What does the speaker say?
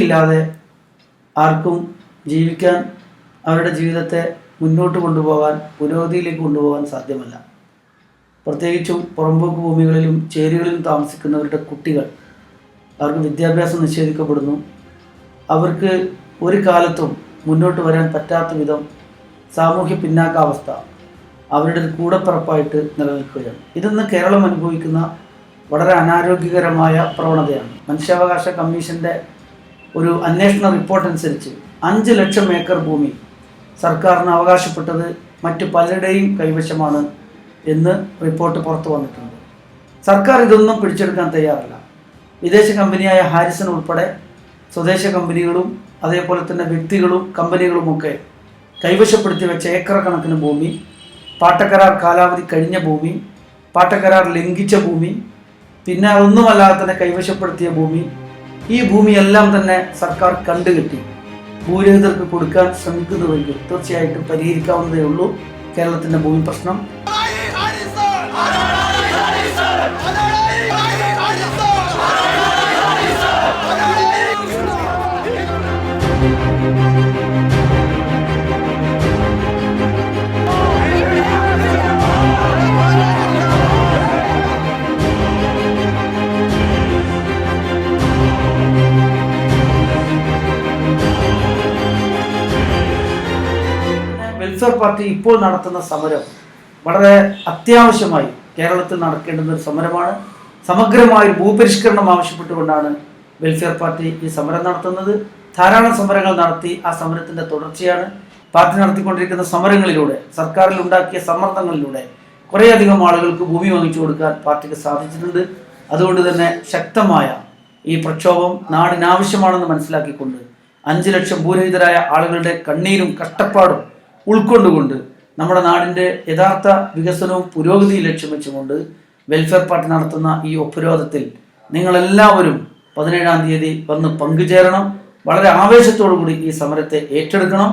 ഭൂമിയില്ലാതെ ആർക്കും ജീവിക്കാൻ, അവരുടെ ജീവിതത്തെ മുന്നോട്ട് കൊണ്ടുപോകാൻ, പുരോഗതിയിലേക്ക് കൊണ്ടുപോകാൻ സാധ്യമല്ല. പ്രത്യേകിച്ചും പുറമ്പോക്ക് ഭൂമികളിലും ചേരികളിലും താമസിക്കുന്നവരുടെ കുട്ടികൾ, അവർക്ക് വിദ്യാഭ്യാസം നിഷേധിക്കപ്പെടുന്നു. അവർക്ക് ഒരു കാലത്തും മുന്നോട്ട് വരാൻ പറ്റാത്ത വിധം സാമൂഹ്യ പിന്നാക്കാവസ്ഥ അവരുടെ കൂടപ്പിറപ്പായിട്ട് നിലനിൽക്കുകയാണ്. ഇതൊന്ന് കേരളം അനുഭവിക്കുന്ന വളരെ അനാരോഗ്യകരമായ പ്രവണതയാണ്. മനുഷ്യാവകാശ കമ്മീഷൻ്റെ ഒരു അന്വേഷണ റിപ്പോർട്ട് അനുസരിച്ച് 5 ലക്ഷം ഏക്കർ ഭൂമി സർക്കാരിന് അവകാശപ്പെട്ടത് മറ്റു പലരുടെയും കൈവശമാണ് എന്ന് റിപ്പോർട്ട് പുറത്തു വന്നിട്ടുണ്ട്. സർക്കാർ ഇതൊന്നും പിടിച്ചെടുക്കാൻ തയ്യാറല്ല. വിദേശ കമ്പനിയായ ഹാരിസൺ ഉൾപ്പെടെ സ്വദേശ കമ്പനികളും അതേപോലെ തന്നെ വ്യക്തികളും കമ്പനികളുമൊക്കെ കൈവശപ്പെടുത്തി വെച്ച ഏക്കർ കണക്കിന് ഭൂമി, പാട്ടക്കരാർ കാലാവധി കഴിഞ്ഞ ഭൂമി, പാട്ടക്കരാർ ലംഘിച്ച ഭൂമി, പിന്നെ അതൊന്നുമല്ലാതെ തന്നെ കൈവശപ്പെടുത്തിയ ഭൂമി, ഈ ഭൂമിയെല്ലാം തന്നെ സർക്കാർ കണ്ടുകെട്ടി ഭൂരഹിതർക്ക് കൊടുക്കാൻ ശ്രമിക്കുന്നുവെങ്കിൽ തീർച്ചയായിട്ടും പരിഹരിക്കാവുന്നതേ ഉള്ളൂ കേരളത്തിൻ്റെ ഭൂമി പ്രശ്നം. വെൽഫെയർ പാർട്ടി ഇപ്പോൾ നടത്തുന്ന സമരം വളരെ അത്യാവശ്യമായി കേരളത്തിൽ നടക്കേണ്ടുന്ന ഒരു സമരമാണ്. സമഗ്രമായ ഭൂപരിഷ്കരണം ആവശ്യപ്പെട്ടുകൊണ്ടാണ് വെൽഫെയർ പാർട്ടി ഈ സമരം നടത്തുന്നത്. ധാരാളം സമരങ്ങൾ നടത്തി ആ സമരത്തിൻ്റെ തുടർച്ചയാണ്. പാർട്ടി നടത്തിക്കൊണ്ടിരിക്കുന്ന സമരങ്ങളിലൂടെ, സർക്കാരിൽ ഉണ്ടാക്കിയ സമ്മർദ്ദങ്ങളിലൂടെ കുറേയധികം ആളുകൾക്ക് ഭൂമി വാങ്ങിച്ചു കൊടുക്കാൻ പാർട്ടിക്ക് സാധിച്ചിട്ടുണ്ട്. അതുകൊണ്ട് തന്നെ ശക്തമായ ഈ പ്രക്ഷോഭം നാടിനാവശ്യമാണെന്ന് മനസ്സിലാക്കിക്കൊണ്ട് 5 ലക്ഷം ഭൂരഹിതരായ ആളുകളുടെ കണ്ണീരും കഷ്ടപ്പാടും ഉൾക്കൊണ്ടുകൊണ്ട് നമ്മുടെ നാടിൻ്റെ യഥാർത്ഥ വികസനവും പുരോഗതിയും ലക്ഷ്യം വെച്ചുകൊണ്ട് വെൽഫെയർ പാർട്ടി നടത്തുന്ന ഈ ഉപരോധത്തിൽ നിങ്ങളെല്ലാവരും 17-ാം തീയതി വന്ന് പങ്കുചേരണം. വളരെ ആവേശത്തോടു കൂടി ഈ സമരത്തെ ഏറ്റെടുക്കണം.